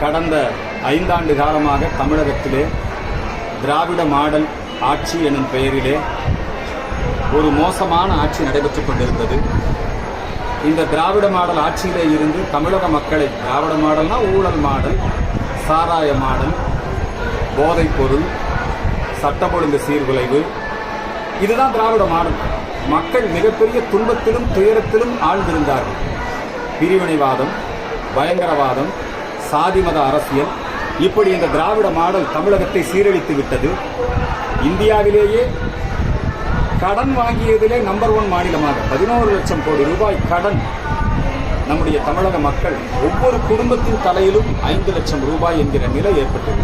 கடந்த 5 ஆண்டு காலமாக தமிழகத்திலே திராவிட மாடல் ஆட்சி எனும் பெயரிலே ஒரு மோசமான ஆட்சி நடைபெற்றுக் கொண்டிருந்தது. இந்த திராவிட மாடல் ஆட்சியிலே இருந்து தமிழக மக்களை, திராவிட மாடல்னா ஊழல் மாடல், சாராய மாடல், போதைப் பொருள், சட்டம் ஒழுங்கு சீர்குலைவு, இதுதான் திராவிட மாடல். மக்கள் மிகப்பெரிய துன்பத்திலும் துயரத்திலும் ஆழ்ந்திருந்தார்கள். பிரிவினைவாதம், பயங்கரவாதம், சாதி மத அரசியல், இப்படி இந்த திராவிட மாடல் தமிழகத்தை சீரழித்து விட்டது. இந்தியாவிலேயே கடன் வாங்கியதிலே நம்பர் 1 மாநிலமாக 11 லட்சம் கோடி ரூபாய் கடன் நம்முடைய தமிழக மக்கள், ஒவ்வொரு குடும்பத்தின் தலையிலும் 5 லட்சம் ரூபாய் என்கிற நிலை ஏற்பட்டது.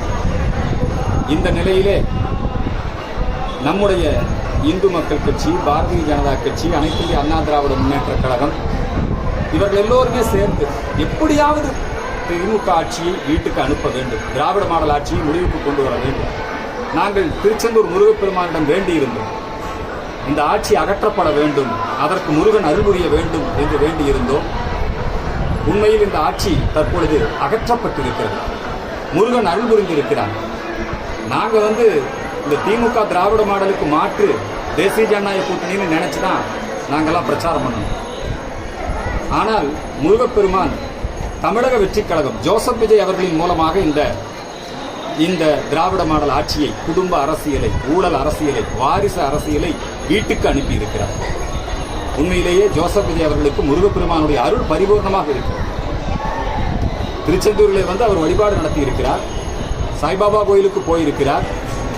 இந்த நிலையிலே நம்முடைய இந்து மக்கள் கட்சி, பாரதிய ஜனதா கட்சி, அனைத்து இந்திய அண்ணா திராவிட முன்னேற்ற கழகம், இவர்கள் எல்லோருமே சேர்ந்து எப்படியாவது திமுக ஆட்சியை வீட்டுக்கு அனுப்ப வேண்டும், திராவிட மாடல் ஆட்சியை முடிவுக்கு கொண்டு வர வேண்டும். நாங்கள் திருச்செந்தூர் முருகப்பெருமானிடம் வேண்டியிருந்தோம், இந்த ஆட்சி அகற்றப்பட வேண்டும், அதற்கு முருகன் அருள் புரிய வேண்டும் என்று வேண்டியிருந்தோம். உண்மையில் இந்த ஆட்சி தற்பொழுது அகற்றப்பட்டிருக்கிறது, முருகன் அருள் புரிந்திருக்கிறார். நாங்கள் இந்த திமுக திராவிட மாடலுக்கு மாற்று தேசிய ஜனநாயக கூட்டணின்னு நினைச்சுதான் நாங்கள்லாம் பிரச்சாரம் பண்ணோம். ஆனால் முருகப்பெருமான் தமிழக வெற்றிக் கழகம் ஜோசப் விஜய் அவர்களின் மூலமாக இந்த திராவிட மாடல் ஆட்சியை, குடும்ப அரசியலை, ஊழல் அரசியலை, வாரிசு அரசியலை வீட்டுக்கு அனுப்பியிருக்கிறார். உண்மையிலேயே ஜோசப் விஜய் அவர்களுக்கு முருகப்பெருமானுடைய அருள் பரிபூர்ணமாக இருக்கிறார். திருச்செந்தூரிலே அவர் வழிபாடு நடத்தி இருக்கிறார், சாய்பாபா கோயிலுக்கு போயிருக்கிறார்.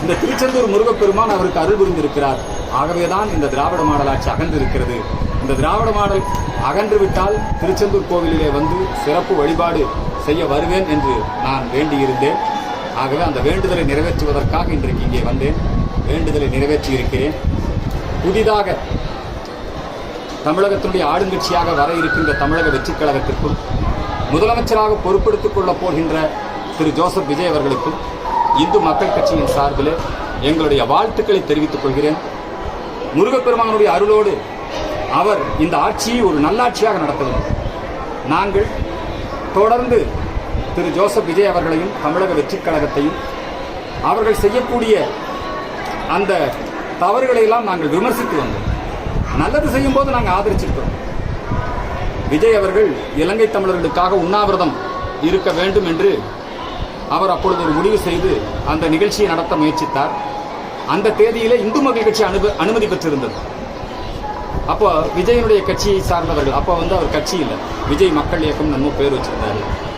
இந்த திருச்செந்தூர் முருகப்பெருமான் அவருக்கு அருள் புரிந்திருக்கிறார். ஆகவேதான் இந்த திராவிட மாடல் ஆட்சி அகன்றிருக்கிறது. இந்த திராவிட மாடல் அகன்றுவிட்டால் திருச்செந்தூர் கோவிலிலே சிறப்பு வழிபாடு செய்ய வருவேன் என்று நான் வேண்டியிருந்தேன். ஆகவே அந்த வேண்டுதலை நிறைவேற்றுவதற்காக இன்றைக்கு இங்கே வந்தேன். வேண்டுதலை நிறைவேற்றியிருக்கிறேன். புதிதாக தமிழகத்தினுடைய ஆளுங்கட்சியாக வர இருக்கின்ற தமிழக வெற்றிக் கழகத்திற்கும் முதலமைச்சராக பொறுப்பெடுத்துக் கொள்ளப் போகின்ற திரு ஜோசப் விஜய் அவர்களுக்கும் இந்து மக்கள் கட்சியின் சார்பில் எங்களுடைய வாழ்த்துக்களை தெரிவித்துக் கொள்கிறேன். முருகப்பெருமானுடைய அருளோடு அவர் இந்த ஆட்சியை ஒரு நல்லாட்சியாக நடத்த வேண்டும். நாங்கள் தொடர்ந்து திரு ஜோசப் விஜய் அவர்களையும் தமிழக வெற்றிக் கழகத்தையும் அவர்கள் செய்யக்கூடிய அந்த தவறுகளை எல்லாம் நாங்கள் விமர்சித்து வந்தோம். நல்லது செய்யும் போது நாங்கள் ஆதரிச்சிருக்கிறோம். விஜய் அவர்கள் இலங்கை தமிழர்களுக்காக உண்ணாவிரதம் இருக்க வேண்டும் என்று அவர் அப்பொழுது ஒரு முடிவு செய்து அந்த நிகழ்ச்சியை நடத்த முயற்சித்தார். அந்த தேதியிலே இந்து மக்கள் கட்சி அனுமதி பெற்றிருந்தது. அப்போ விஜயனுடைய கட்சியை சார்ந்தவர்கள், அப்போ அவர் கட்சி இல்லை, விஜய் மக்கள் இயக்கம் நம்ம பேர் வச்சிருந்தாரு.